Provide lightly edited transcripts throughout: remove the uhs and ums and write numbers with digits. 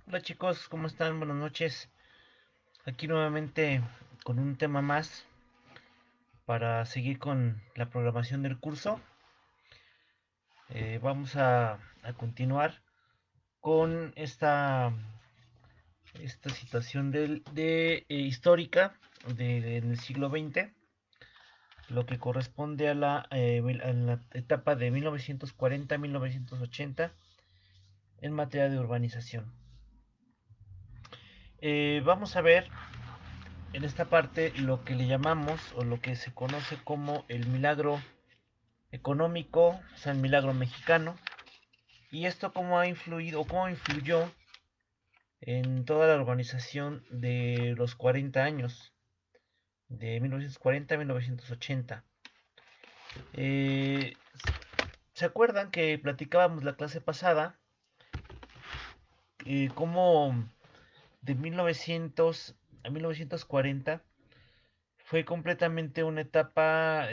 Hola chicos, ¿cómo están? Buenas noches. Aquí nuevamente con un tema más para seguir con la programación del curso. Vamos a continuar con esta situación histórica en el siglo XX, lo que corresponde a la etapa de 1940 a 1980 en materia de urbanización. Vamos a ver en esta parte lo que le llamamos o lo que se conoce como el milagro económico, o sea, el milagro mexicano, y esto cómo ha influido o cómo influyó en toda la organización de los 40 años, de 1940 a 1980. Eh, ¿Se acuerdan que platicábamos la clase pasada cómo de 1900 a 1940 fue completamente una etapa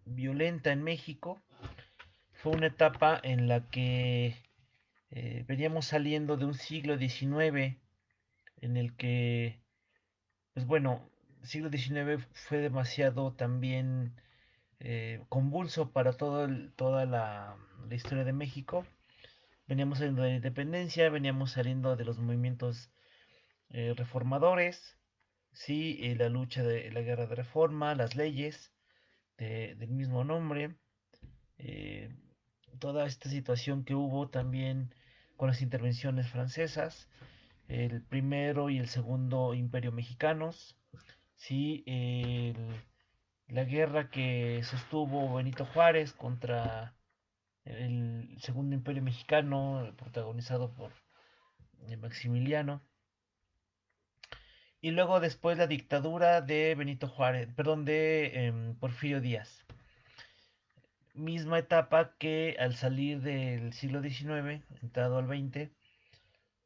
violenta en México? Fue una etapa en la que veníamos saliendo de un siglo XIX en el que, pues bueno, el siglo XIX fue demasiado también convulso para toda la historia de México. Veníamos saliendo de la independencia, veníamos saliendo de los movimientos reformadores, sí, la lucha de la guerra de reforma, las leyes del mismo nombre, eh, toda esta situación que hubo también con las intervenciones francesas, el primero y el segundo imperio mexicanos, sí, la guerra que sostuvo Benito Juárez contra el segundo imperio mexicano, protagonizado por Maximiliano, y luego después la dictadura de Benito Juárez, perdón, de Porfirio Díaz. Misma etapa que al salir del siglo XIX, entrado al XX,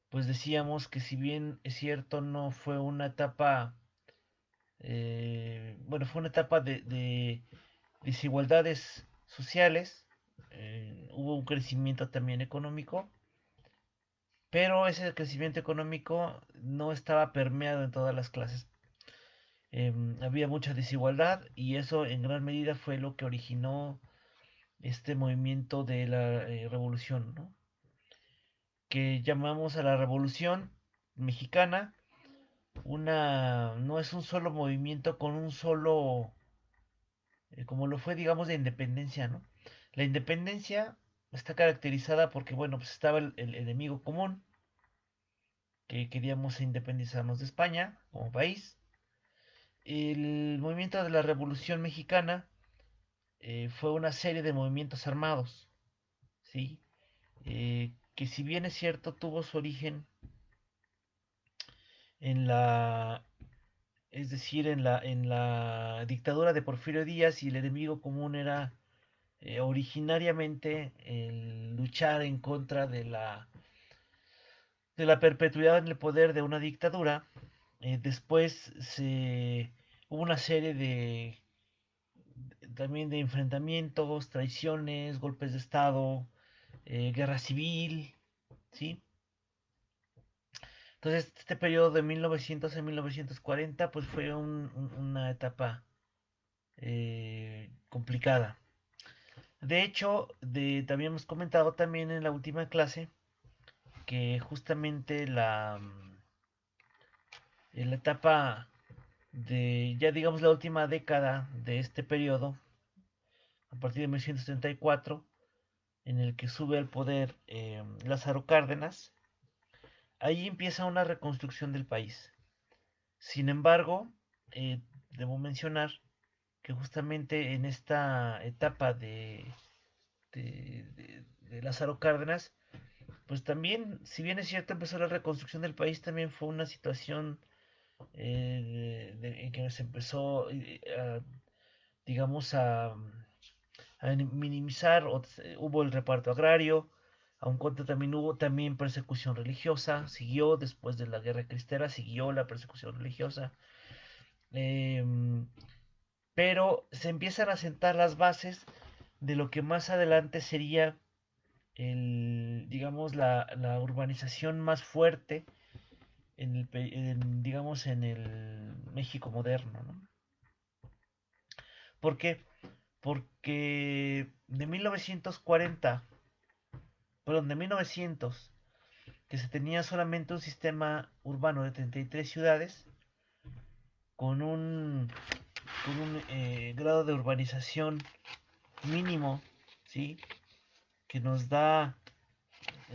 pues decíamos que si bien es cierto no fue una etapa, bueno, fue una etapa de desigualdades sociales, hubo un crecimiento también económico, pero ese crecimiento económico no estaba permeado en todas las clases. Había mucha desigualdad y eso en gran medida fue lo que originó este movimiento de la revolución, ¿no? Que llamamos a la revolución mexicana. No es un solo movimiento con un solo, como lo fue, digamos, de independencia, ¿no? La independencia está caracterizada porque, bueno, pues estaba el enemigo común, que queríamos independizarnos de España como país. El movimiento de la Revolución Mexicana fue una serie de movimientos armados, ¿sí? Que si bien es cierto tuvo su origen en la, es decir, en la dictadura de Porfirio Díaz, y el enemigo común era originariamente el luchar en contra de la perpetuidad en el poder de una dictadura. Después hubo una serie también de enfrentamientos, traiciones, golpes de estado, guerra civil, ¿sí? Entonces, este periodo de 1900 a 1940 pues fue una etapa complicada. De hecho, también hemos comentado también en la última clase que justamente en la etapa ya digamos la última década de este periodo, a partir de 1974, en el que sube al poder Lázaro Cárdenas, ahí empieza una reconstrucción del país. Sin embargo, debo mencionar que justamente en esta etapa de Lázaro Cárdenas, pues también, si bien es cierto, empezó la reconstrucción del país, también fue una situación en que se empezó, digamos, a minimizar, hubo el reparto agrario, aun cuando también hubo también persecución religiosa, siguió después de la guerra cristera, siguió la persecución religiosa, em, pero se empiezan a sentar las bases de lo que más adelante sería digamos, la urbanización más fuerte digamos, en el México moderno, ¿no? ¿Por qué? Porque de 1940, perdón, de 1900, que se tenía solamente un sistema urbano de 33 ciudades, con un grado de urbanización mínimo, ¿sí? Que nos da,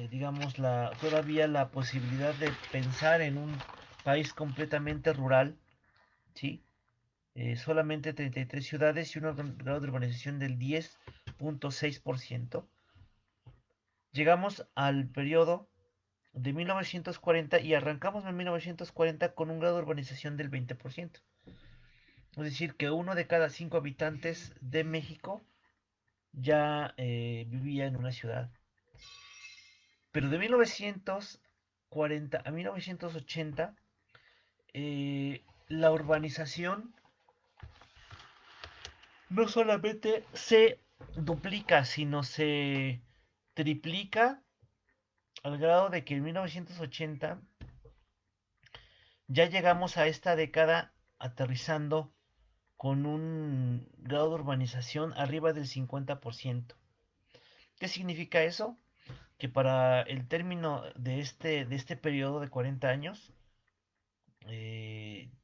digamos, todavía la posibilidad de pensar en un país completamente rural, ¿sí? Solamente 33 ciudades y un grado de urbanización del 10.6%. Llegamos al periodo de 1940 y arrancamos en 1940 con un grado de urbanización del 20%. Es decir, que uno de cada 5 habitantes de México ya vivía en una ciudad. Pero de 1940 a 1980, la urbanización no solamente se duplica, sino se triplica al grado de que en 1980 ya llegamos a esta década aterrizando con un grado de urbanización arriba del 50%. ¿Qué significa eso? Que para el término de este periodo de 40 años,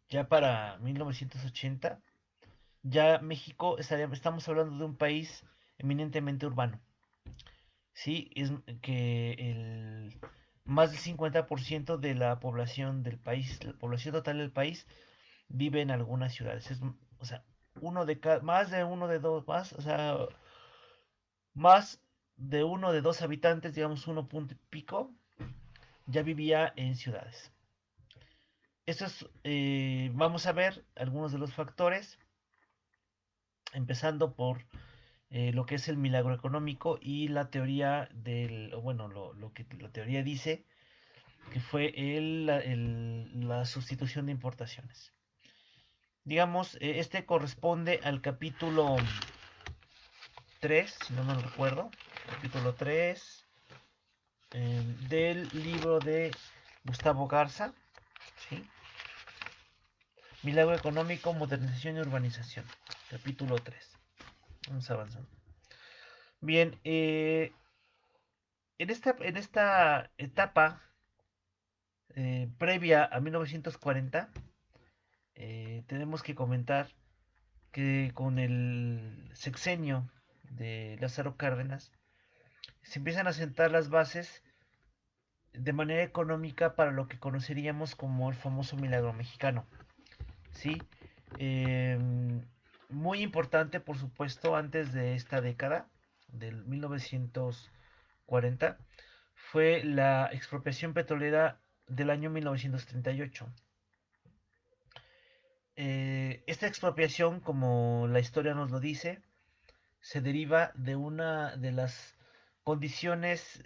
ya para 1980, ya México estamos hablando de un país eminentemente urbano. Sí, es que más del 50% de la población del país, la población total del país, vive en algunas ciudades. O sea, más de uno de dos, o sea, más de uno de dos habitantes, digamos uno punto y pico, ya vivía en ciudades. Vamos a ver algunos de los factores, empezando por lo que es el milagro económico y la teoría bueno, lo que la teoría dice que fue la sustitución de importaciones. Digamos, este corresponde al capítulo 3, si no me recuerdo, capítulo 3 del libro de Gustavo Garza, ¿sí? Milagro económico, modernización y urbanización, capítulo 3. Vamos avanzando. Bien, en esta etapa previa a 1940, tenemos que comentar que con el sexenio de Lázaro Cárdenas se empiezan a sentar las bases de manera económica para lo que conoceríamos como el famoso milagro mexicano. ¿Sí? Eh, Muy importante, por supuesto, antes de esta década, del 1940, fue la expropiación petrolera del año 1938. Esta expropiación, como la historia nos lo dice, se deriva de una de las condiciones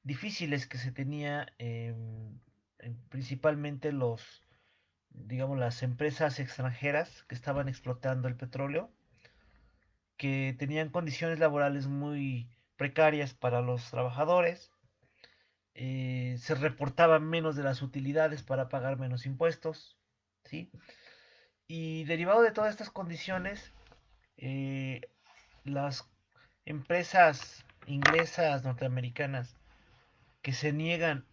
difíciles que se tenía principalmente digamos, las empresas extranjeras que estaban explotando el petróleo, que tenían condiciones laborales muy precarias para los trabajadores, se reportaban menos de las utilidades para pagar menos impuestos, ¿sí? Y derivado de todas estas condiciones, eh, las empresas inglesas, norteamericanas, que se niegan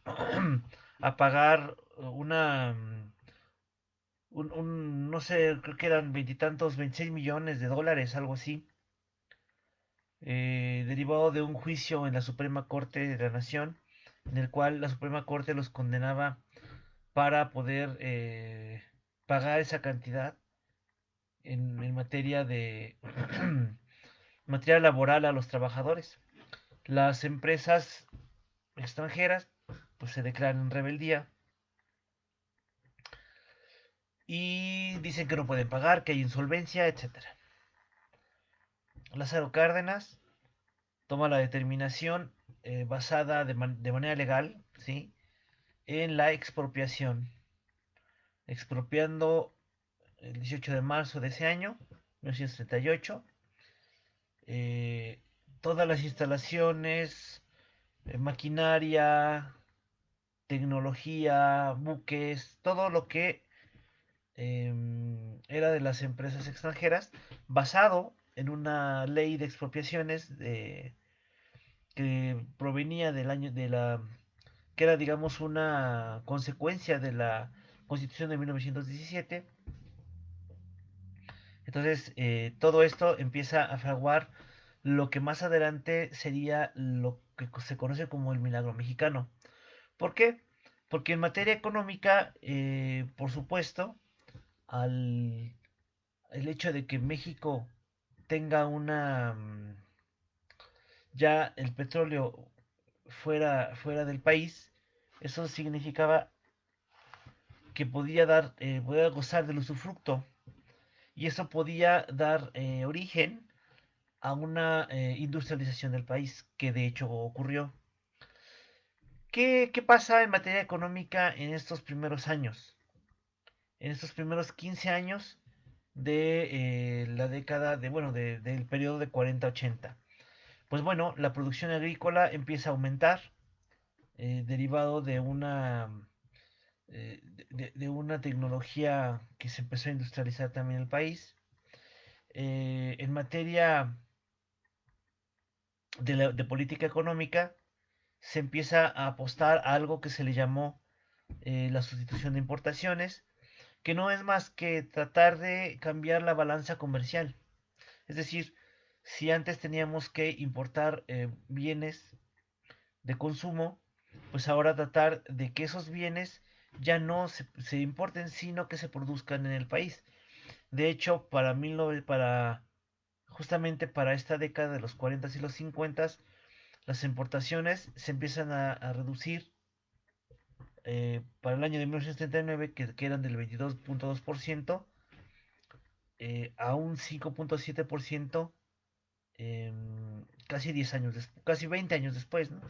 a pagar no sé, creo que eran veintitantos, 26 millones de dólares, algo así, derivado de un juicio en la Suprema Corte de la Nación, en el cual la Suprema Corte los condenaba para poder pagar esa cantidad en materia de materia laboral a los trabajadores. Las empresas extranjeras pues se declaran en rebeldía y dicen que no pueden pagar, que hay insolvencia, etcétera. Lázaro Cárdenas toma la determinación basada de manera legal, ¿sí? En la expropiación, expropiando el 18 de marzo de ese año, 1938, eh, todas las instalaciones, maquinaria, tecnología, buques, todo lo que era de las empresas extranjeras, basado en una ley de expropiaciones que provenía del año de la que era, digamos, una consecuencia de la Constitución de 1917. Entonces, todo esto empieza a fraguar lo que más adelante sería lo que se conoce como el milagro mexicano. ¿Por qué? Porque en materia económica, por supuesto, al el hecho de que México tenga ya el petróleo fuera del país, eso significaba que podía gozar del usufructo, y eso podía dar origen a una industrialización del país, que de hecho ocurrió. ¿Qué pasa en materia económica en estos primeros años? En estos primeros 15 años de la década del periodo de 40-80. Pues bueno, la producción agrícola empieza a aumentar, derivado de una tecnología que se empezó a industrializar también en el país. En materia de política económica, se empieza a apostar a algo que se le llamó la sustitución de importaciones, que no es más que tratar de cambiar la balanza comercial. Es decir, si antes teníamos que importar bienes de consumo, pues ahora tratar de que esos bienes ya no se importen, sino que se produzcan en el país. De hecho, justamente para esta década de los 40 y los 50, las importaciones se empiezan a reducir, para el año de 1979, que eran del 22.2%, a un 5.7%, casi 10 años casi 20 años después, ¿no?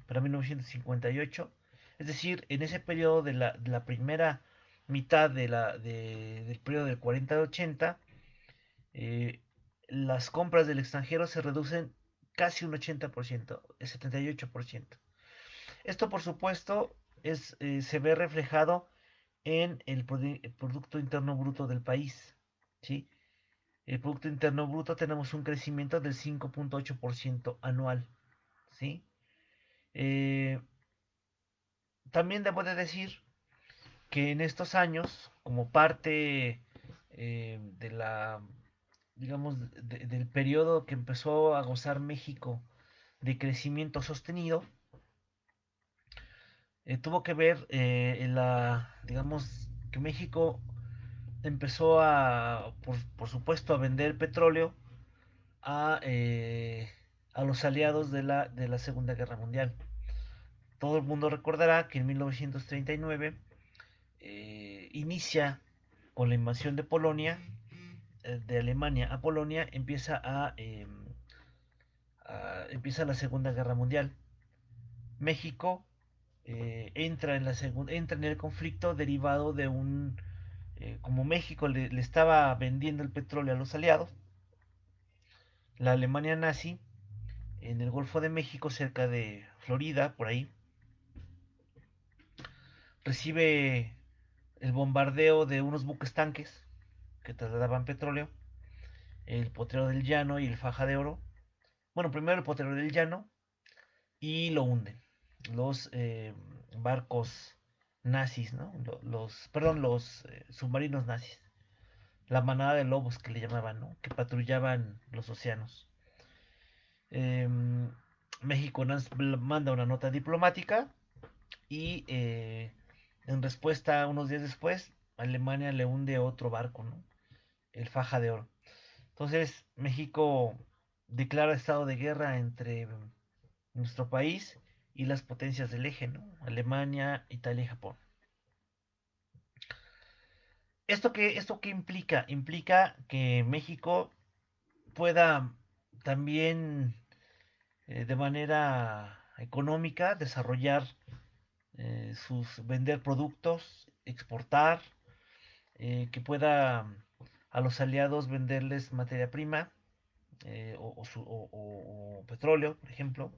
Para 1958. Es decir, en ese periodo de la primera mitad del periodo del 40-80, eh, las compras del extranjero se reducen casi un 80%, el 78%. Esto, por supuesto, se ve reflejado en el Producto Interno Bruto del país, ¿sí? El Producto Interno Bruto tenemos un crecimiento del 5.8% anual, ¿sí? Eh, También debo de decir que en estos años, como parte digamos, del periodo que empezó a gozar México de crecimiento sostenido, tuvo que ver digamos, que México empezó por supuesto, a vender petróleo a, eh, a los aliados de la Segunda Guerra Mundial. Todo el mundo recordará que en 1939 inicia con la invasión de Polonia, de Alemania a Polonia, empieza la Segunda Guerra Mundial. México entra en el conflicto derivado como México le estaba vendiendo el petróleo a los aliados, la Alemania nazi en el Golfo de México, cerca de Florida, por ahí, recibe el bombardeo de unos buques tanques que trasladaban petróleo, el Potrero del Llano y el Faja de Oro. Bueno, primero el Potrero del Llano, y lo hunden. Los barcos nazis, ¿no? Los submarinos nazis. La manada de lobos que le llamaban, ¿no? Que patrullaban los océanos. Eh, México manda una nota diplomática y, en respuesta, unos días después, Alemania le hunde otro barco, ¿no? El Faja de Oro. Entonces, México declara estado de guerra entre nuestro país y las potencias del eje, ¿no? Alemania, Italia y Japón. ¿Esto qué implica? Implica que México pueda también, de manera económica, desarrollar vender productos, exportar, que pueda a los aliados venderles materia prima o petróleo, por ejemplo.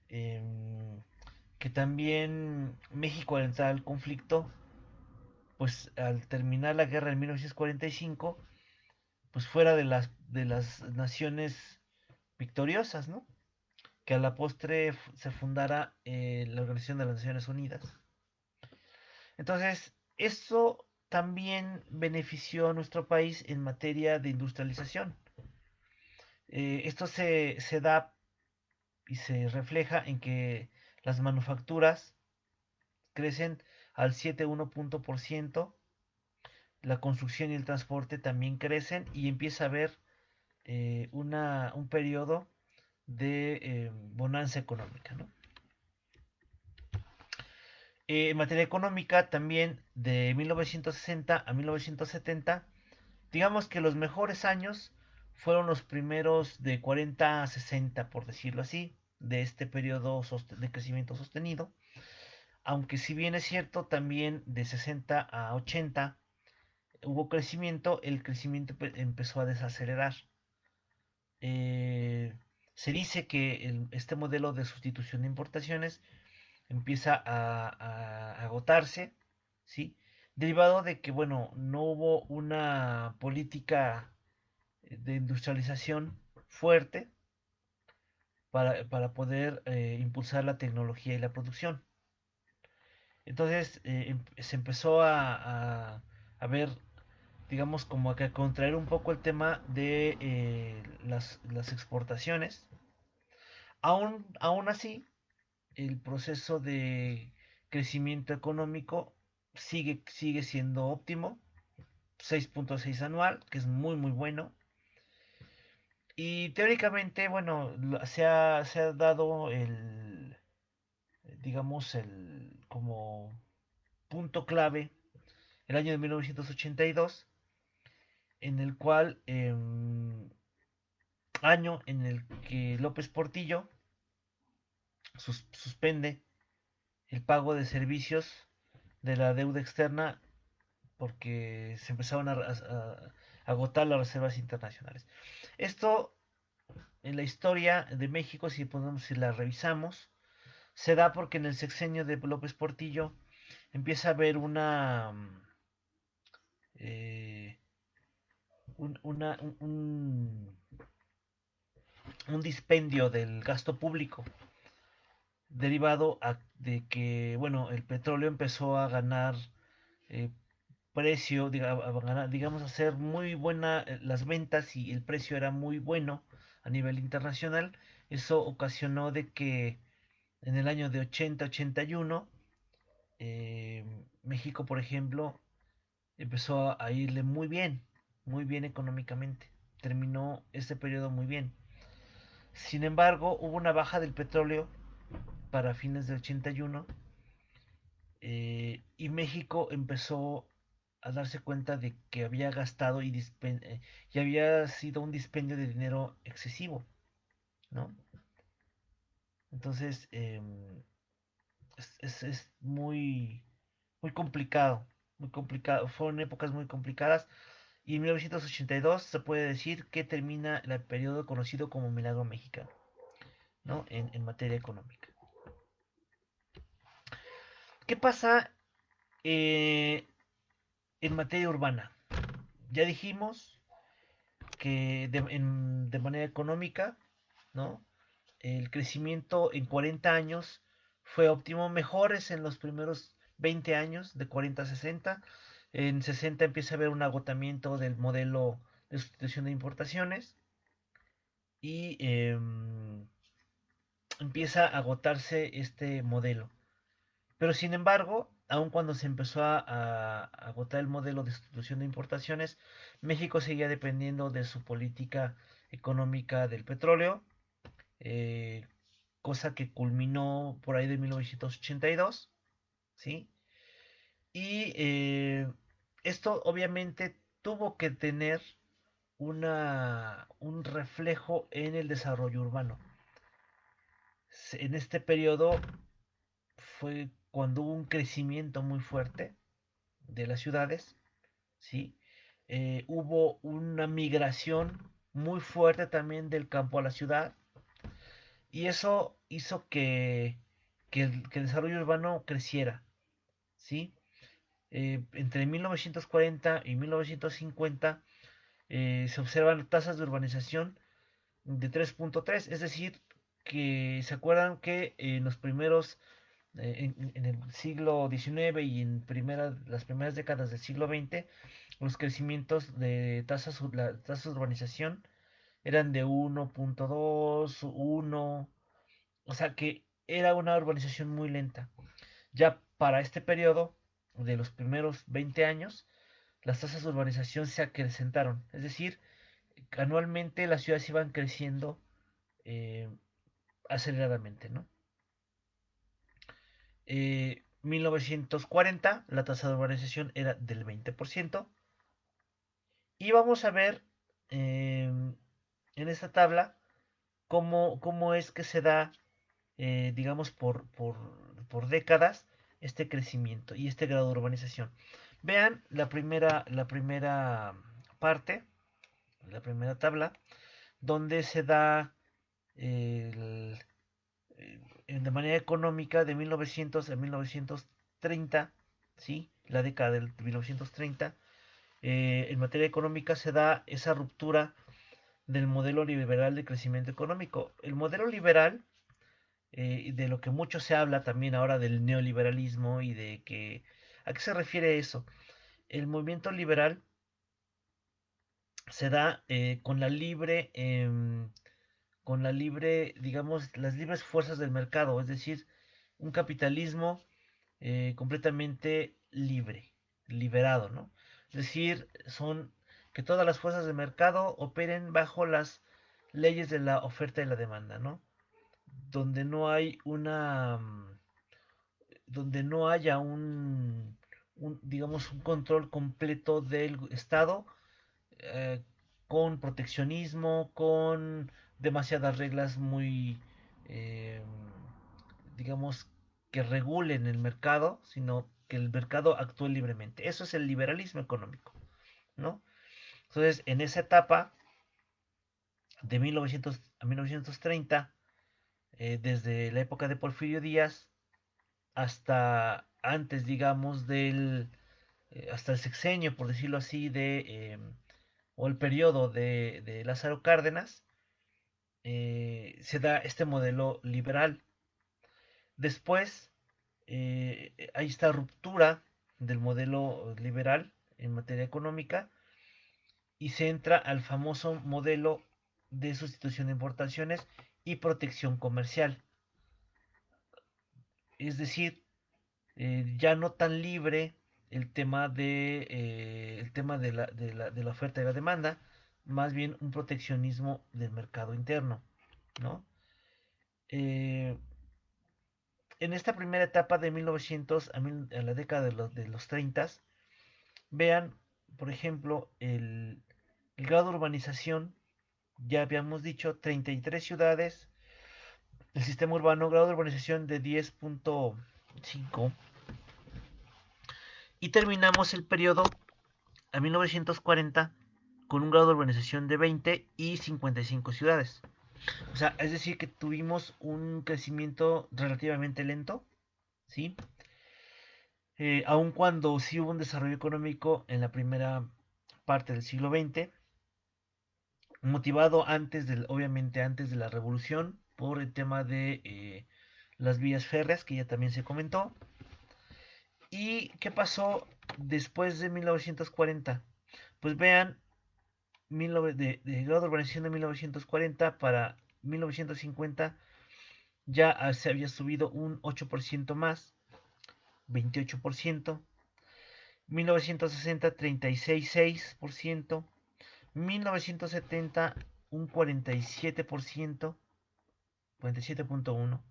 Eh, que también México al entrar al conflicto, pues al terminar la guerra en 1945, pues fuera de las naciones victoriosas, ¿no? Que a la postre se fundara la Organización de las Naciones Unidas. Entonces, eso también benefició a nuestro país en materia de industrialización. Esto se da y se refleja en que las manufacturas crecen al 7,1%, la construcción y el transporte también crecen y empieza a haber un periodo de bonanza económica, ¿no? En materia económica, también de 1960 a 1970, digamos que los mejores años fueron los primeros de 40 a 60, por decirlo así, de este periodo de crecimiento sostenido. Aunque si bien es cierto, también de 60 a 80 hubo crecimiento, el crecimiento empezó a desacelerar. Eh, Se dice que este modelo de sustitución de importaciones empieza a agotarse, ¿sí? Derivado de que, bueno, no hubo una política de industrialización fuerte para poder impulsar la tecnología y la producción. Entonces se empezó a ver, digamos, como que a contraer un poco el tema de las exportaciones. Aún así, el proceso de crecimiento económico sigue siendo óptimo, 6,6 anual, que es muy muy bueno. Y teóricamente, bueno, se ha dado digamos, como punto clave el año de 1982, en el cual, año en el que López Portillo suspende el pago de servicios de la deuda externa porque se empezaron a agotar las reservas internacionales. Esto en la historia de México, si la revisamos, se da porque en el sexenio de López Portillo empieza a haber eh, un, una, un dispendio del gasto público derivado de que, bueno, el petróleo empezó a ganar eh, precio, digamos, a ser muy buena las ventas y el precio era muy bueno a nivel internacional. Eso ocasionó de que en el año de 80-81, México, por ejemplo, empezó a irle muy bien económicamente. Terminó este periodo muy bien. Sin embargo, hubo una baja del petróleo para fines del 81 y México empezó a darse cuenta de que había gastado y había sido un dispendio de dinero excesivo, ¿no? Entonces, es muy complicado, muy complicado. Fueron épocas muy complicadas y en 1982 se puede decir que termina el periodo conocido como Milagro Mexicano, ¿no? En materia económica. ¿Qué pasa eh, en materia urbana? Ya dijimos que de manera económica, ¿no? El crecimiento en 40 años fue óptimo, mejores en los primeros 20 años, de 40 a 60. En 60 empieza a haber un agotamiento del modelo de sustitución de importaciones y empieza a agotarse este modelo. Pero sin embargo, aun cuando se empezó a agotar el modelo de sustitución de importaciones, México seguía dependiendo de su política económica del petróleo, eh, cosa que culminó por ahí de 1982, ¿sí? Y esto obviamente tuvo que tener un reflejo en el desarrollo urbano. En este periodo fue cuando hubo un crecimiento muy fuerte de las ciudades, ¿sí? Hubo una migración muy fuerte también del campo a la ciudad y eso hizo que el desarrollo urbano creciera, ¿sí? Entre 1940 y 1950 se observan tasas de urbanización de 3.3, es decir, que se acuerdan que en los primeros, en el siglo XIX y en las primeras décadas del siglo XX, los crecimientos de las tasas de urbanización eran de 1.2, 1, o sea que era una urbanización muy lenta. Ya para este periodo de los primeros 20 años, las tasas de urbanización se acrecentaron, es decir, anualmente las ciudades iban creciendo eh, aceleradamente, ¿no? 1940 la tasa de urbanización era del 20% y vamos a ver en esta tabla cómo es que se da, digamos, por décadas este crecimiento y este grado de urbanización. Vean la primera parte, la primera tabla, donde se da el, de manera económica de 1900 a 1930, ¿sí? La década del 1930, en materia económica se da esa ruptura del modelo liberal de crecimiento económico. El modelo liberal, de lo que mucho se habla también ahora del neoliberalismo y de que... ¿A qué se refiere eso? El movimiento liberal se da con la libre, digamos, las libres fuerzas del mercado, es decir, un capitalismo completamente libre, liberado, ¿no? Es decir, son que todas las fuerzas de mercado operen bajo las leyes de la oferta y la demanda, ¿no? Donde no hay donde no haya digamos, un control completo del Estado, eh, con proteccionismo, con demasiadas reglas muy, eh, digamos, que regulen el mercado, sino que el mercado actúe libremente. Eso es el liberalismo económico, ¿no? Entonces, en esa etapa de 1900 a 1930, desde la época de Porfirio Díaz hasta antes, digamos, hasta el sexenio, por decirlo así, o el periodo de Lázaro Cárdenas, se da este modelo liberal. Después hay esta ruptura del modelo liberal en materia económica y se entra al famoso modelo de sustitución de importaciones y protección comercial. Es decir, ya no tan libre el tema de la oferta y la demanda, más bien un proteccionismo del mercado interno, ¿no? Eh, en esta primera etapa de 1900 a la década de los 30, vean, por ejemplo, el grado de urbanización, ya habíamos dicho, 33 ciudades, el sistema urbano, grado de urbanización de 10.5, y terminamos el periodo a 1940 con un grado de urbanización de 20 y 55 ciudades. O sea, es decir, que tuvimos un crecimiento relativamente lento, ¿sí? Aun cuando sí hubo un desarrollo económico en la primera parte del siglo XX, motivado obviamente antes de la revolución, por el tema de las vías férreas, que ya también se comentó. ¿Y qué pasó después de 1940? Pues vean, de grado de urbanización de 1940 para 1950 ya se había subido un 8% más, 28%, 1960 36,6%, 1970 un 47%, 47.1%,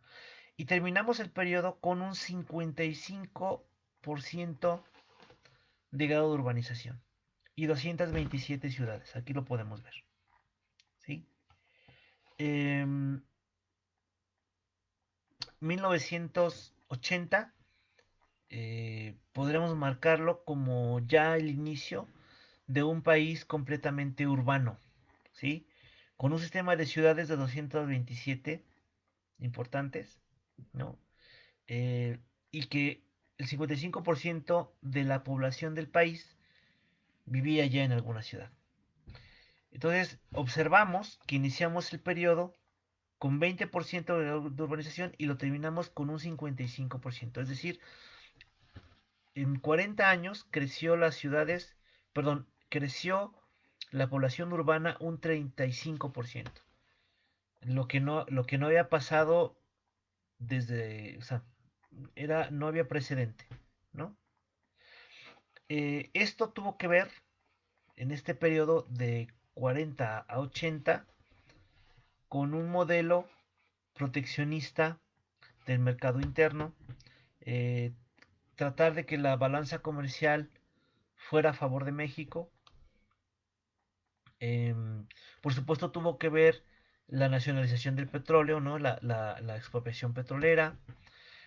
y terminamos el periodo con un 55% de grado de urbanización y 227 ciudades. Aquí lo podemos ver, ¿sí? Em, 1980 podremos marcarlo como ya el inicio de un país completamente urbano, ¿sí? Con un sistema de ciudades de 227 importantes, ¿no? Eh, y que el 55% de la población del país vivía ya en alguna ciudad. Entonces, observamos que iniciamos el periodo con 20% de urbanización y lo terminamos con un 55%. Es decir, en 40 años creció las ciudades, perdón, creció la población urbana un 35%. Lo que no había pasado desde, o sea, no había precedente, ¿no? Esto tuvo que ver en este periodo de 40 a 80 con un modelo proteccionista del mercado interno, eh, tratar de que la balanza comercial fuera a favor de México. Eh, por supuesto tuvo que ver la nacionalización del petróleo, ¿no? La expropiación petrolera,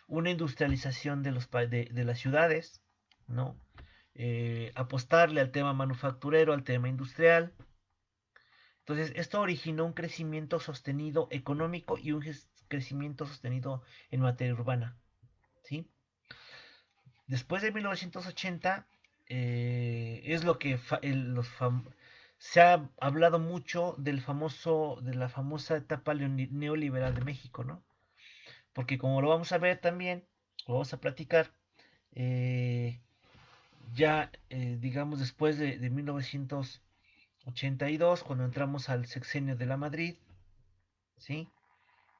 una industrialización de las ciudades, ¿no? Apostarle al tema manufacturero, al tema industrial. Entonces, esto originó un crecimiento sostenido económico y un crecimiento sostenido en materia urbana, ¿sí? Después de 1980, es lo que se ha hablado mucho de la famosa etapa neoliberal de México, ¿no? Porque como lo vamos a ver también, lo vamos a platicar, eh, ya, digamos, después de 1982, cuando entramos al sexenio de la Madrid, ¿sí?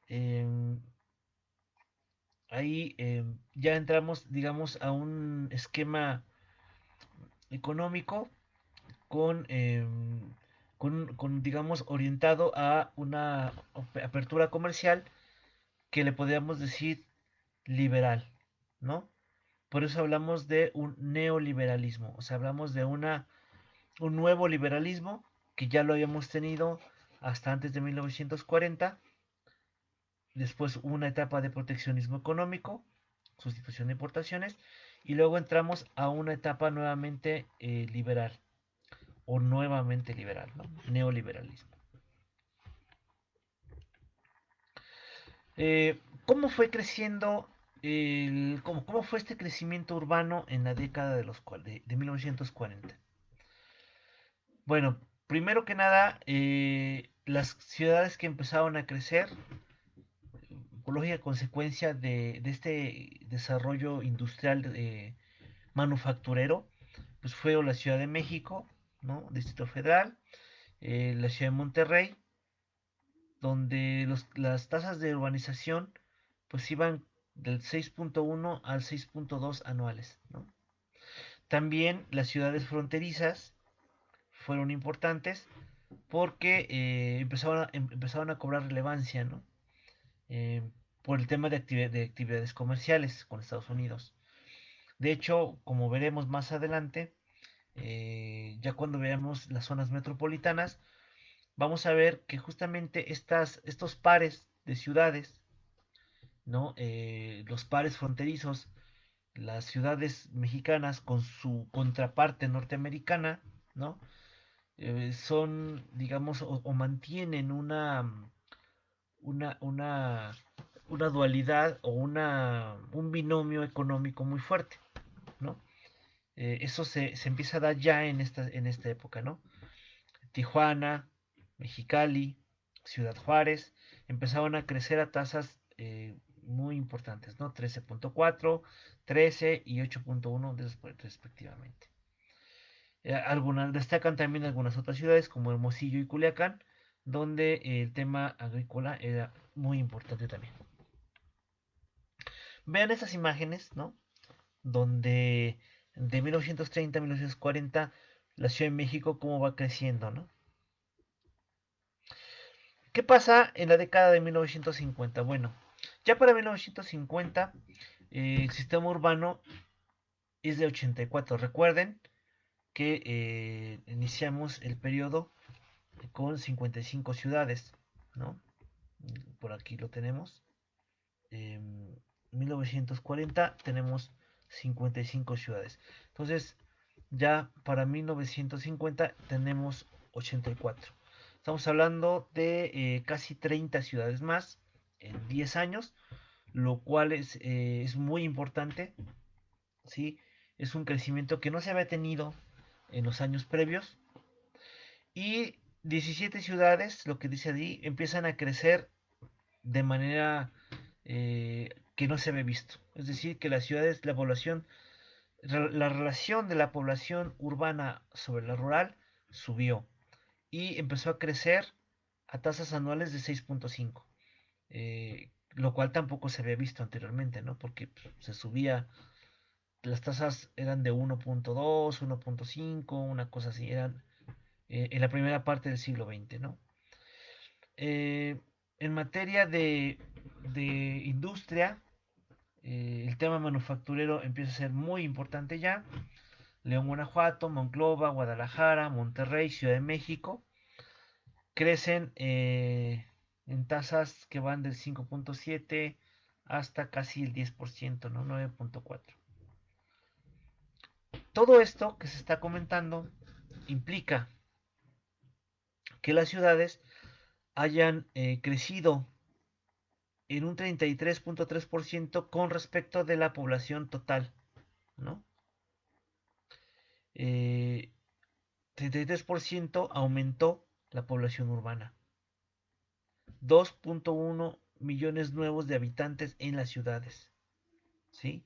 Em, ahí ya entramos, digamos, a un esquema económico con, digamos, orientado a una apertura comercial que le podríamos decir liberal, ¿no? Por eso hablamos de un neoliberalismo, o sea, hablamos de un nuevo liberalismo que ya lo habíamos tenido hasta antes de 1940, después una etapa de proteccionismo económico, sustitución de importaciones, y luego entramos a una etapa nuevamente liberal, o nuevamente liberal, ¿no? Neoliberalismo. ¿Cómo fue creciendo, cómo fue este crecimiento urbano en la década de 1940? Bueno, primero que nada, las ciudades que empezaron a crecer, por lógica consecuencia de este desarrollo industrial manufacturero, pues fue la Ciudad de México, ¿no? Distrito Federal, la Ciudad de Monterrey, donde las tasas de urbanización pues iban del 6.1 al 6.2 anuales, ¿no? También las ciudades fronterizas fueron importantes porque empezaron a cobrar relevancia, ¿no? Eh, por el tema de actividades comerciales con Estados Unidos. De hecho, como veremos más adelante, ya cuando veamos las zonas metropolitanas, vamos a ver que justamente estos pares de ciudades, ¿no? Los pares fronterizos, las ciudades mexicanas con su contraparte norteamericana, ¿no? Son, digamos, o mantienen una, una, una dualidad o un binomio económico muy fuerte, ¿no? Eso se empieza a dar ya en esta época, ¿no? Tijuana, Mexicali, Ciudad Juárez, empezaron a crecer a tasas muy importantes, ¿no? 13.4, 13 y 8.1 respectivamente. Destacan también algunas otras ciudades como Hermosillo y Culiacán, donde el tema agrícola era muy importante también. Vean esas imágenes, ¿no? Donde de 1930 a 1940 la Ciudad de México cómo va creciendo, ¿no? ¿Qué pasa en la década de 1950? Bueno, ya para 1950 el sistema urbano es de 84. Recuerden que iniciamos el periodo con 55 ciudades, ¿no? Por aquí lo tenemos. en 1940 tenemos 55 ciudades. Entonces, ya para 1950 tenemos 84. Estamos hablando de casi 30 ciudades más en 10 años, lo cual es muy importante, ¿sí? Es un crecimiento que no se había tenido en los años previos. Y 17 ciudades, lo que dice allí, empiezan a crecer de manera que no se había visto. Es decir, que las ciudades, la población, la relación de la población urbana sobre la rural subió y empezó a crecer a tasas anuales de 6.5, lo cual tampoco se había visto anteriormente, ¿no? Porque pues, se subía, las tasas eran de 1.2, 1.5, una cosa así, eran en la primera parte del siglo XX, ¿no? Eh, en materia de industria, el tema manufacturero empieza a ser muy importante ya. León, Guanajuato, Monclova, Guadalajara, Monterrey, Ciudad de México crecen en tasas que van del 5.7 hasta casi el 10%, ¿no? 9.4. Todo esto que se está comentando implica que las ciudades hayan crecido en un 33.3% con respecto de la población total, ¿no? 33% aumentó la población urbana. 2.1 millones nuevos de habitantes en las ciudades, ¿sí?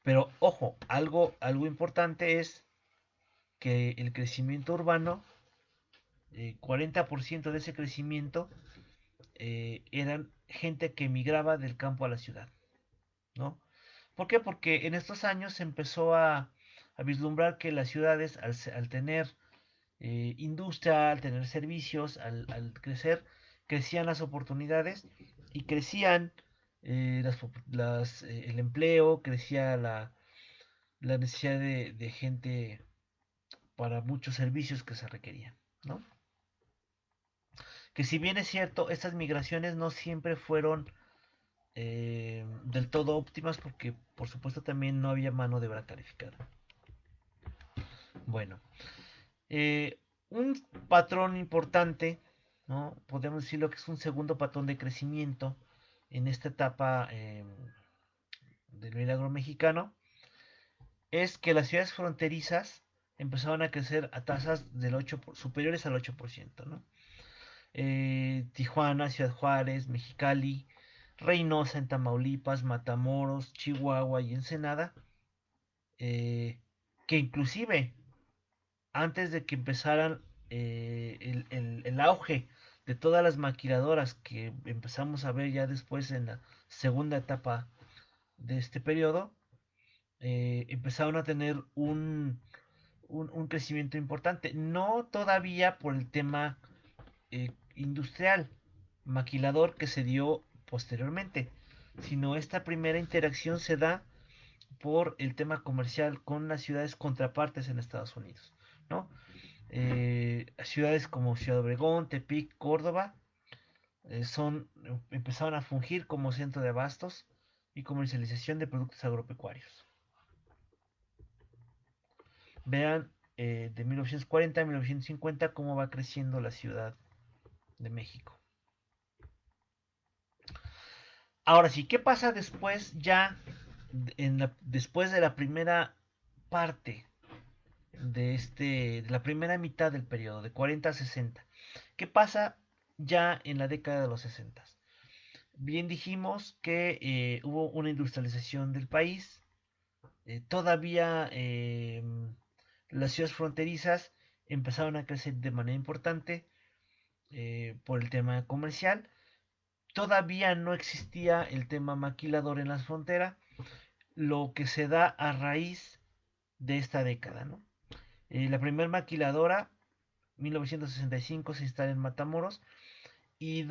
Pero ojo, algo importante es que el crecimiento urbano, 40% de ese crecimiento eran gente que emigraba del campo a la ciudad, ¿no? ¿Por qué? Porque en estos años se empezó a vislumbrar que las ciudades, al tener industria, al tener servicios, al crecer, crecían las oportunidades y crecían el empleo, crecía la necesidad de gente para muchos servicios que se requerían, ¿no? Que si bien es cierto, estas migraciones no siempre fueron del todo óptimas porque por supuesto también no había mano de obra calificada. Bueno, un patrón importante, ¿no? Podemos decirlo que es un segundo patrón de crecimiento en esta etapa del milagro mexicano, es que las ciudades fronterizas empezaron a crecer a tasas superiores al 8%, ¿no? Tijuana, Ciudad Juárez, Mexicali, Reynosa en Tamaulipas, Matamoros, Chihuahua y Ensenada, que inclusive antes de que empezaran el auge de todas las maquiladoras que empezamos a ver ya después en la segunda etapa de este periodo, empezaron a tener un crecimiento importante. No todavía por el tema industrial, maquilador que se dio posteriormente, sino esta primera interacción se da por el tema comercial con las ciudades contrapartes en Estados Unidos, ¿no? Ciudades como Ciudad Obregón, Tepic, Córdoba, empezaron a fungir como centro de abastos y comercialización de productos agropecuarios. Vean de 1940 a 1950 cómo va creciendo la Ciudad de México. Ahora sí, ¿qué pasa después ya, después de la primera parte de la primera mitad del periodo, de 40 a 60? ¿Qué pasa ya en la década de los 60? Bien dijimos que hubo una industrialización del país, todavía las ciudades fronterizas empezaron a crecer de manera importante por el tema comercial, todavía no existía el tema maquilador en la frontera, lo que se da a raíz de esta década, ¿no? La primera maquiladora, 1965, se instala en Matamoros y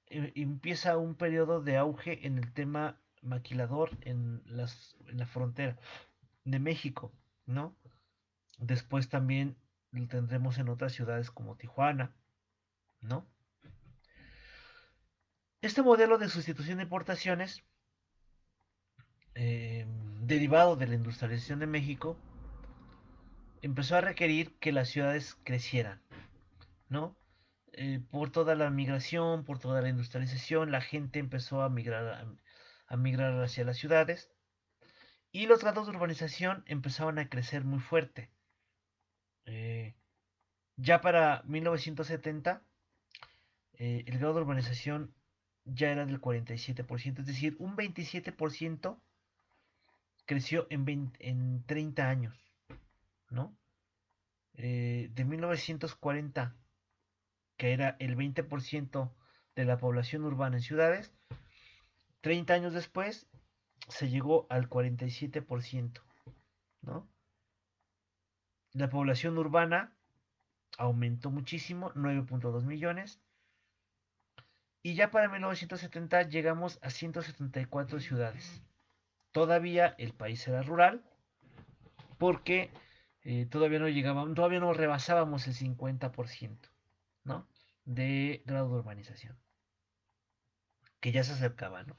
empieza un periodo de auge en el tema maquilador en la frontera de México, ¿no? Después también lo tendremos en otras ciudades como Tijuana, ¿no? Este modelo de sustitución de importaciones eh, derivado de la industrialización de México, empezó a requerir que las ciudades crecieran, ¿no? Por toda la migración, por toda la industrialización, la gente empezó a migrar hacia las ciudades y los grados de urbanización empezaron a crecer muy fuerte. Eh, ya para 1970, el grado de urbanización ya era del 47%, es decir, un 27% creció en 30 años, ¿no? De 1940, que era el 20% de la población urbana en ciudades, 30 años después se llegó al 47%, ¿no? La población urbana aumentó muchísimo, 9.2 millones, y ya para 1970 llegamos a 174 ciudades. Todavía el país era rural, porque todavía no rebasábamos el 50%, ¿no? De grado de urbanización, que ya se acercaba, ¿no?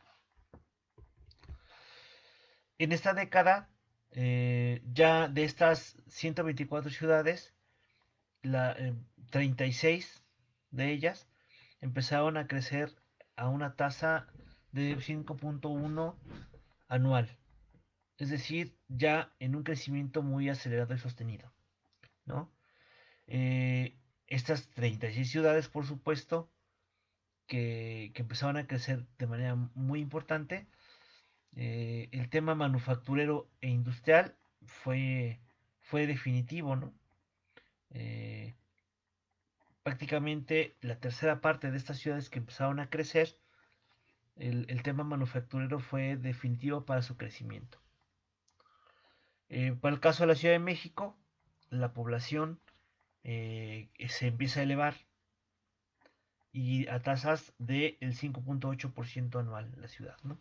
En esta década, ya de estas 124 ciudades, 36 de ellas empezaron a crecer a una tasa de 5.1 anual, es decir, ya en un crecimiento muy acelerado y sostenido, ¿no? Estas 36 ciudades, por supuesto, que empezaron a crecer de manera muy importante, el tema manufacturero e industrial fue definitivo, ¿no? Eh, Prácticamente la tercera parte de estas ciudades que empezaron a crecer, el tema manufacturero fue definitivo para su crecimiento. Para el caso de la Ciudad de México, la población se empieza a elevar y a tasas del 5.8% anual en la ciudad, ¿no?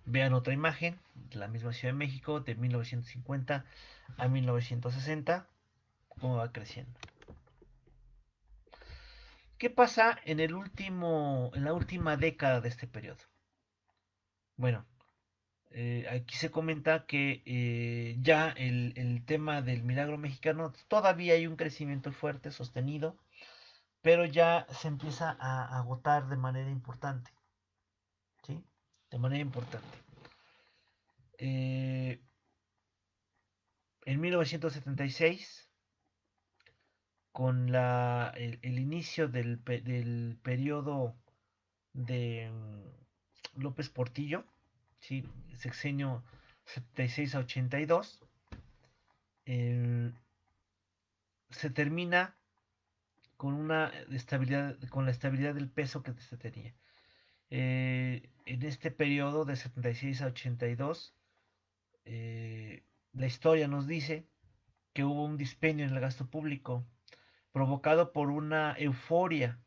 Vean otra imagen de la misma Ciudad de México de 1950 a 1960, cómo va creciendo. ¿Qué pasa en la última década de este periodo? Bueno, aquí se comenta que ya el tema del milagro mexicano todavía hay un crecimiento fuerte, sostenido, pero ya se empieza a agotar de manera importante, ¿sí? De manera importante. Eh, en 1976, con el inicio del periodo de López Portillo, ¿sí? Sexenio 76 a 82, eh, se termina con la estabilidad del peso que se tenía. En este periodo de 76 a 82, la historia nos dice que hubo un dispendio en el gasto público provocado por una euforia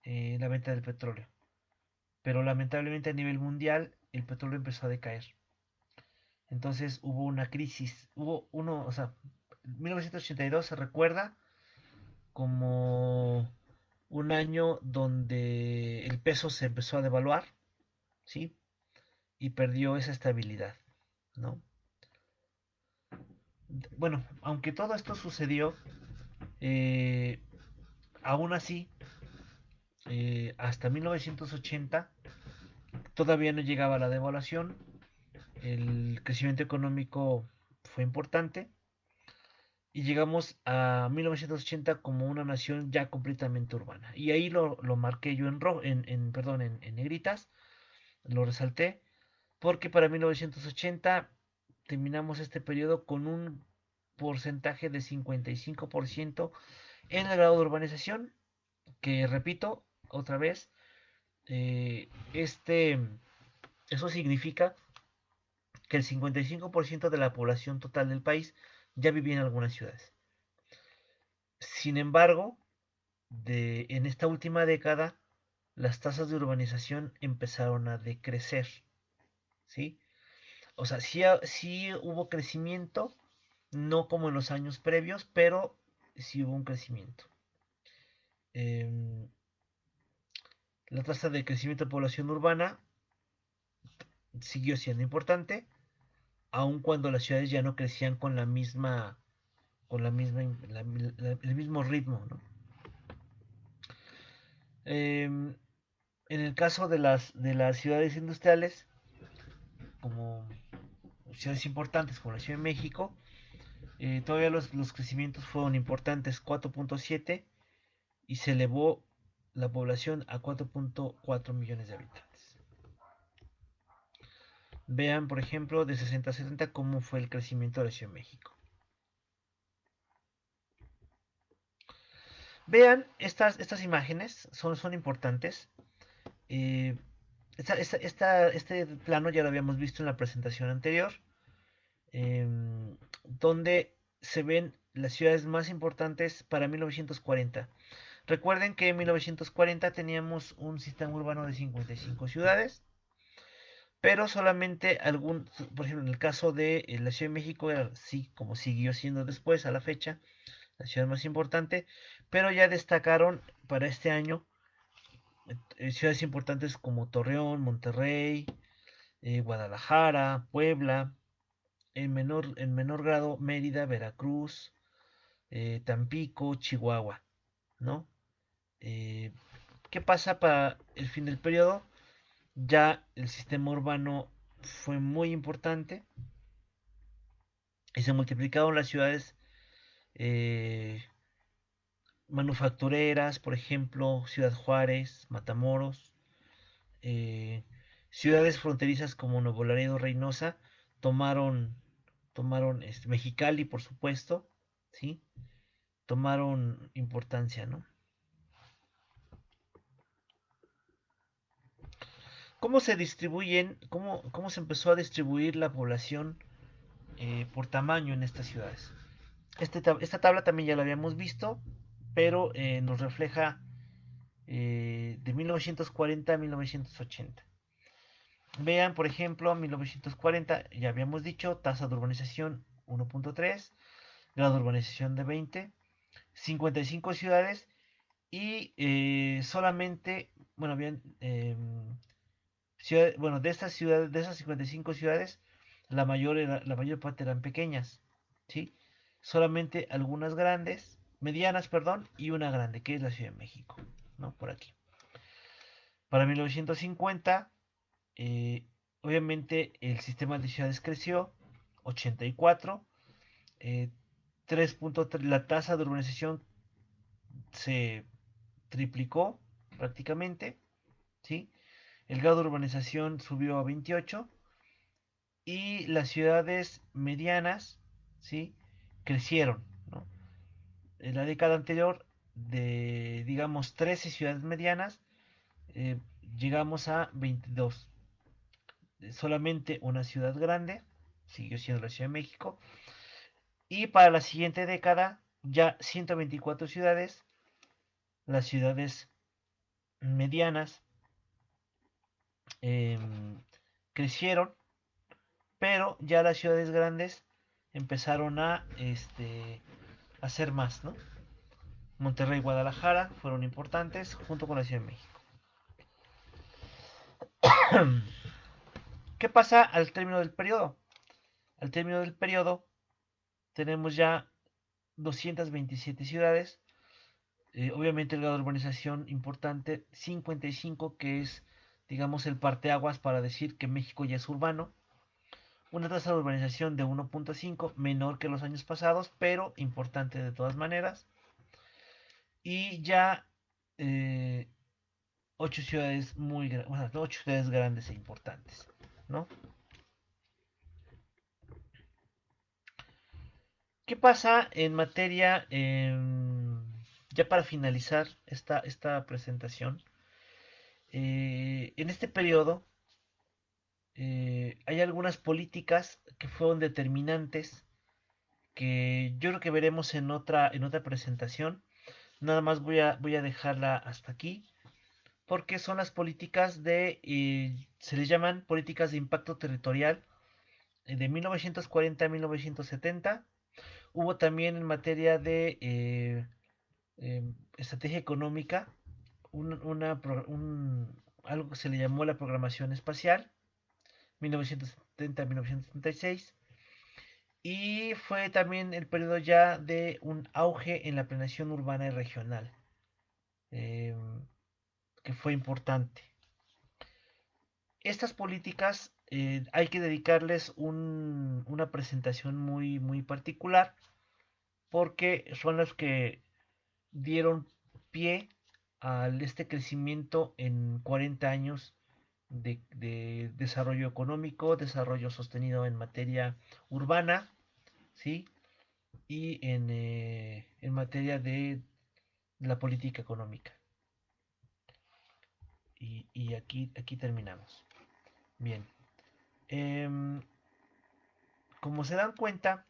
en la venta del petróleo. Pero lamentablemente a nivel mundial el petróleo empezó a decaer. Entonces hubo una crisis, o sea, 1982 se recuerda como un año donde el peso se empezó a devaluar, ¿sí? Y perdió esa estabilidad, ¿no? Bueno, aunque todo esto sucedió, eh, aún así, hasta 1980 todavía no llegaba la devaluación, el crecimiento económico fue importante y llegamos a 1980 como una nación ya completamente urbana. Y ahí lo marqué yo perdón, en negritas, lo resalté, porque para 1980 terminamos este periodo con un porcentaje de 55% en el grado de urbanización, que repito otra vez, eh, este, eso significa que el 55% de la población total del país ya vivía en algunas ciudades. Sin embargo, en esta última década, las tasas de urbanización empezaron a decrecer, ¿sí? O sea, sí hubo crecimiento, no como en los años previos, pero sí hubo un crecimiento. Eh, la tasa de crecimiento de población urbana siguió siendo importante, aun cuando las ciudades ya no crecían con el mismo ritmo, ¿no? En el caso de las ciudades industriales, como ciudades importantes como la Ciudad de México, todavía los crecimientos fueron importantes, 4.7, y se elevó la población a 4.4 millones de habitantes. Vean, por ejemplo, de 60 a 70 cómo fue el crecimiento de la Ciudad de México. Vean estas imágenes, son importantes. Eh, este plano ya lo habíamos visto en la presentación anterior, eh, donde se ven las ciudades más importantes para 1940. Recuerden que en 1940 teníamos un sistema urbano de 55 ciudades, pero solamente por ejemplo, en el caso de la Ciudad de México, era, sí, como siguió siendo después a la fecha, la ciudad más importante, pero ya destacaron para este año ciudades importantes como Torreón, Monterrey, Guadalajara, Puebla, en menor grado Mérida, Veracruz, Tampico, Chihuahua, ¿no? Eh, ¿Qué pasa para el fin del periodo? Ya el sistema urbano fue muy importante y se multiplicaron las ciudades eh, manufactureras, por ejemplo, Ciudad Juárez, Matamoros, eh, ciudades fronterizas como Nuevo Laredo, Reynosa, tomaron, tomaron Mexicali, por supuesto, ¿sí? Tomaron importancia, ¿no? ¿Cómo se distribuyen, cómo se empezó a distribuir la población por tamaño en estas ciudades? Esta tabla también ya la habíamos visto, pero nos refleja de 1940 a 1980. Vean, por ejemplo, 1940, ya habíamos dicho, tasa de urbanización 1.3, grado de urbanización de 20, 55 ciudades y solamente, bueno, bien, bueno, de estas ciudades, de esas 55 ciudades, la mayor parte eran pequeñas, ¿sí? Solamente algunas grandes, medianas, perdón, y una grande, que es la Ciudad de México, ¿no? Por aquí. Para 1950, eh, obviamente el sistema de ciudades creció, 84, 3.3, la tasa de urbanización se triplicó prácticamente, ¿sí? El grado de urbanización subió a 28 y las ciudades medianas, ¿sí? Crecieron, ¿no? En la década anterior, de digamos 13 ciudades medianas, eh, llegamos a 22. Solamente una ciudad grande, siguió siendo la Ciudad de México, y para la siguiente década ya 124 ciudades, las ciudades medianas eh, crecieron, pero ya las ciudades grandes empezaron a hacer más, ¿no? Monterrey y Guadalajara fueron importantes junto con la Ciudad de México. ¿Qué pasa al término del periodo? Al término del periodo tenemos ya 227 ciudades, obviamente el grado de urbanización importante, 55, que es, digamos, el parteaguas para decir que México ya es urbano. Una tasa de urbanización de 1.5, menor que los años pasados, pero importante de todas maneras. Y ya eh, 8 ciudades bueno, 8 ciudades grandes e importantes, ¿no? ¿Qué pasa en materia, ya para finalizar esta presentación? En este periodo hay algunas políticas que fueron determinantes que yo creo que veremos en otra presentación. Nada más voy a dejarla hasta aquí porque son las políticas se les llaman políticas de impacto territorial de 1940 a 1970. Hubo también en materia de estrategia económica un, una, un- algo que se le llamó la programación espacial, 1970-1976, y fue también el periodo ya de un auge en la planeación urbana y regional, eh, que fue importante. Estas políticas hay que dedicarles una presentación muy, muy particular porque son las que dieron pie a este crecimiento en 40 años de desarrollo económico, desarrollo sostenido en materia urbana, ¿sí? Y en materia de la política económica. Y aquí terminamos. Bien. Eh, Como se dan cuenta,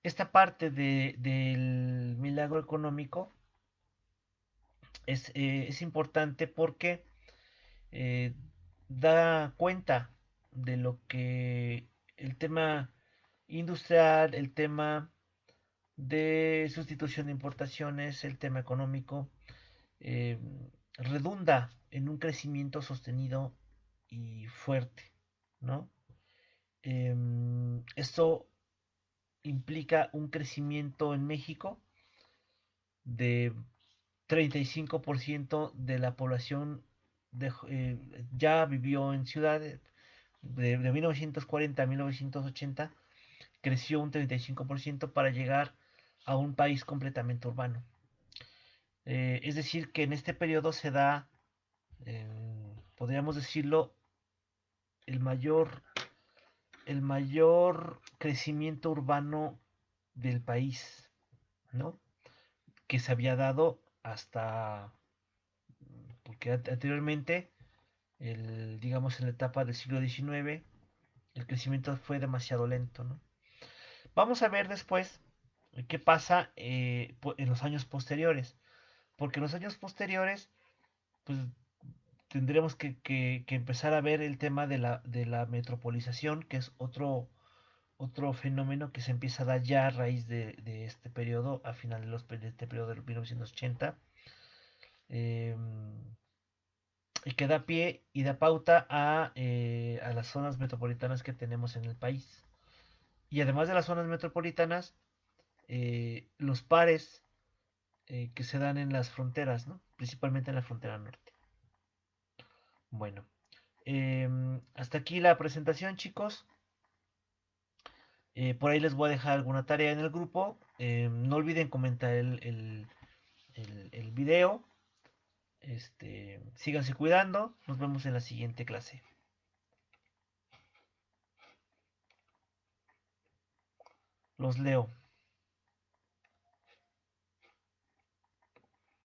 esta parte del milagro económico es importante porque eh, da cuenta de lo que el tema industrial, el tema de sustitución de importaciones, el tema económico, eh, redunda en un crecimiento sostenido y fuerte, ¿no? Esto implica un crecimiento en México de 35% de la población ya vivió en ciudades. De 1940 a 1980 creció un 35% para llegar a un país completamente urbano. Es decir, que en este periodo se da, eh, podríamos decirlo, el mayor, el mayor crecimiento urbano del país, ¿no? Que se había dado hasta, porque anteriormente, digamos en la etapa del siglo XIX, el crecimiento fue demasiado lento, ¿no? Vamos a ver después qué pasa en los años posteriores, porque en los años posteriores, pues tendremos que empezar a ver el tema de la metropolización, que es otro fenómeno que se empieza a dar ya a raíz de este periodo, a final de este periodo de 1980, eh, y que da pie y da pauta a las zonas metropolitanas que tenemos en el país. Y además de las zonas metropolitanas, los pares que se dan en las fronteras, ¿no? Principalmente en la frontera norte. Bueno, hasta aquí la presentación, chicos. Por ahí les voy a dejar alguna tarea en el grupo. No olviden comentar el video. Síganse cuidando. Nos vemos en la siguiente clase. Los leo.